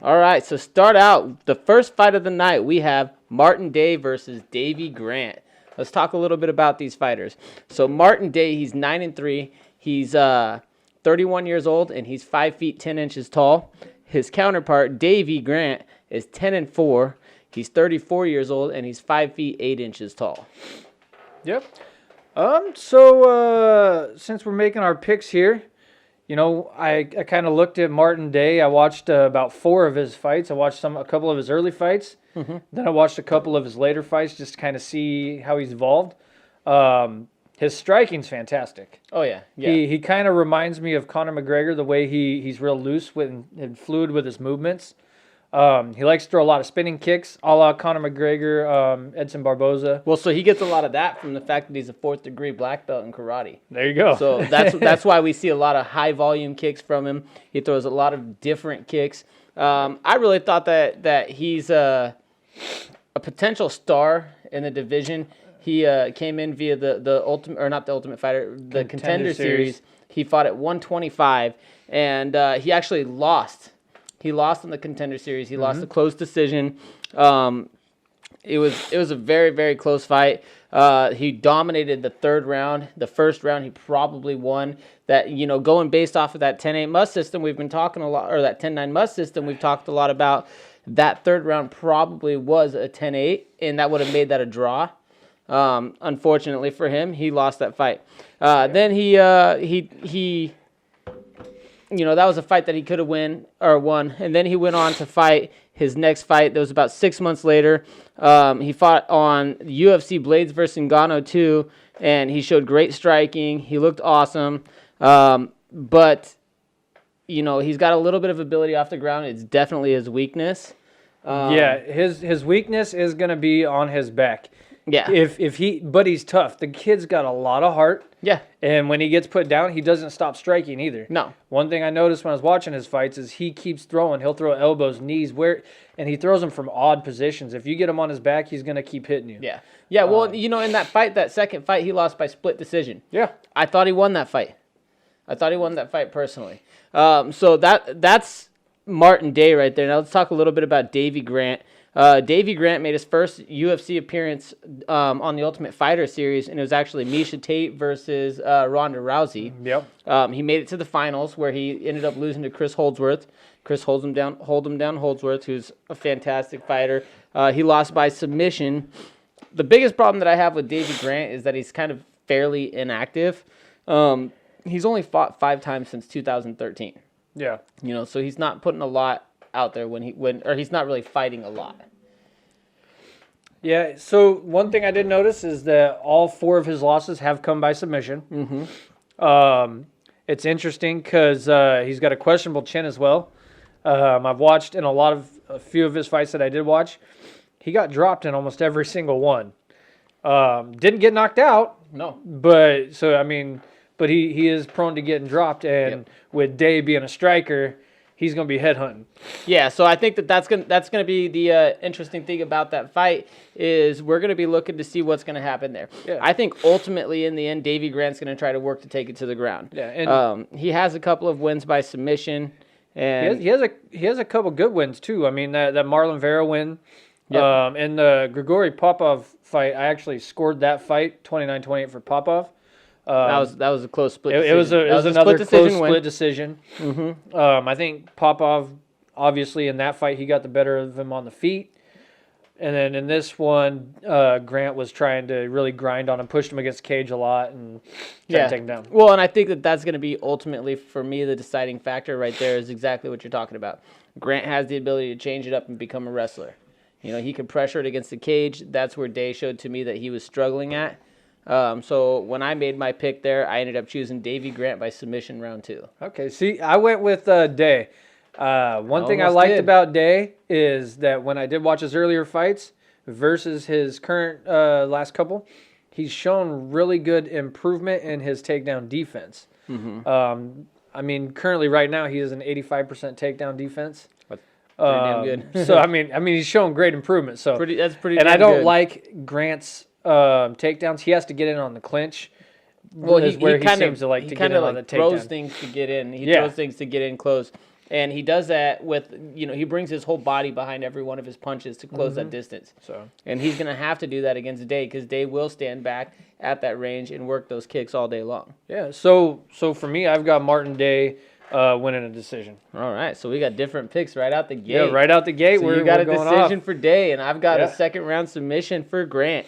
All right, so start out the first fight of the night. We have Martin Day versus Davey Grant. Let's talk a little bit about these fighters. So Martin Day, he's 9-3. He's 31 years old and he's 5 feet 10 inches tall. His counterpart, Davey Grant, is 10-4. He's 34 years old and he's 5 feet 8 inches tall. Yep. So since we're making our picks here, I kind of looked at Martin Day. I watched about 4 of his fights. I watched a couple of his early fights. Mm-hmm. Then I watched a couple of his later fights just to kind of see how he's evolved. His striking's fantastic. Oh, yeah. He kind of reminds me of Conor McGregor, the way he's real loose and fluid with his movements. He likes to throw a lot of spinning kicks, a la Conor McGregor, Edson Barboza. Well, so he gets a lot of that from the fact that he's a 4th-degree black belt in karate. There you go. So that's why we see a lot of high-volume kicks from him. He throws a lot of different kicks. I really thought that he's a potential star in the division. He came in via the ultimate, or not the Ultimate Fighter, the Contender Series. He fought at 125, and he actually lost. He lost in the Contender Series. He lost a close decision. It was a very, very close fight. He dominated the 3rd round. The 1st round, he probably won. That, going based off of that 10-8 must system, we've been talking a lot, or that 10-9 must system, we've talked a lot about. That 3rd round probably was a 10-8, and that would have made that a draw. Unfortunately for him, he lost that fight. Then he that was a fight that he could have won, and then he went on to fight his next fight. That was about 6 months later. He fought on UFC Blades versus Ngannou 2, and he showed great striking. He looked awesome, but he's got a little bit of ability off the ground. It's definitely his weakness. His weakness is going to be on his back. Yeah. But he's tough. The kid's got a lot of heart. Yeah. And when he gets put down, he doesn't stop striking either. No. One thing I noticed when I was watching his fights is he keeps throwing. He'll throw elbows, knees, and he throws them from odd positions. If you get him on his back, he's going to keep hitting you. Yeah. Yeah, well, in that second fight, he lost by split decision. Yeah. I thought he won that fight. Personally. So that's Martin Day right there. Now let's talk a little bit about Davey Grant. Davey Grant made his first UFC appearance on the Ultimate Fighter series, and it was actually Miesha Tate versus Ronda Rousey. Yep. He made it to the finals where he ended up losing to Chris Holdsworth. Chris Holdsworth, who's a fantastic fighter. He lost by submission. The biggest problem that I have with Davey Grant is that he's kind of fairly inactive. He's only fought 5 times since 2013. Yeah. So he's not putting a lot out there or he's not really fighting a lot. Yeah, so one thing I did notice is that all 4 of his losses have come by submission. Mm-hmm. It's interesting because he's got a questionable chin as well. I've watched in a few of his fights that I did watch. He got dropped in almost every single one. Didn't get knocked out. No. But he is prone to getting dropped, and with Day being a striker, he's going to be headhunting. Yeah, so I think that's gonna be the interesting thing about that fight is we're going to be looking to see what's going to happen there. Yeah. I think ultimately in the end, Davey Grant's going to try to work to take it to the ground. Yeah, and he has a couple of wins by submission, and he has a couple good wins too. I mean that Marlon Vera win, and the Grigory Popov fight. I actually scored that fight 29-28 for Popov. That was a close split decision. It was another close split decision. Mm-hmm. I think Popov, obviously, in that fight, he got the better of him on the feet. And then in this one, Grant was trying to really grind on him, pushed him against the cage a lot, and tried to take him down. Well, and I think that's going to be ultimately, for me, the deciding factor right there is exactly what you're talking about. Grant has the ability to change it up and become a wrestler. He can pressure it against the cage. That's where Day showed to me that he was struggling at. So when I made my pick there, I ended up choosing Davey Grant by submission round 2. Okay, see, I went with Day. One thing I liked about Day is that when I did watch his earlier fights versus his current last couple, he's shown really good improvement in his takedown defense. Mm-hmm. Currently right now he has an 85% takedown defense. That's pretty damn good. So he's shown great improvement. So that's pretty. And damn I don't good. like Grant's takedowns. He has to get in on the clinch. Well, he seems to like to get in on the takedown. Throws things to get in. He throws things to get in close. And he does that with, he brings his whole body behind every one of his punches to close that distance. And he's going to have to do that against Day because Day will stand back at that range and work those kicks all day long. Yeah, so for me, I've got Martin Day winning a decision. All right, so we got different picks right out the gate. Yeah, right out the gate. So you got a decision for Day, and I've got a second-round submission for Grant.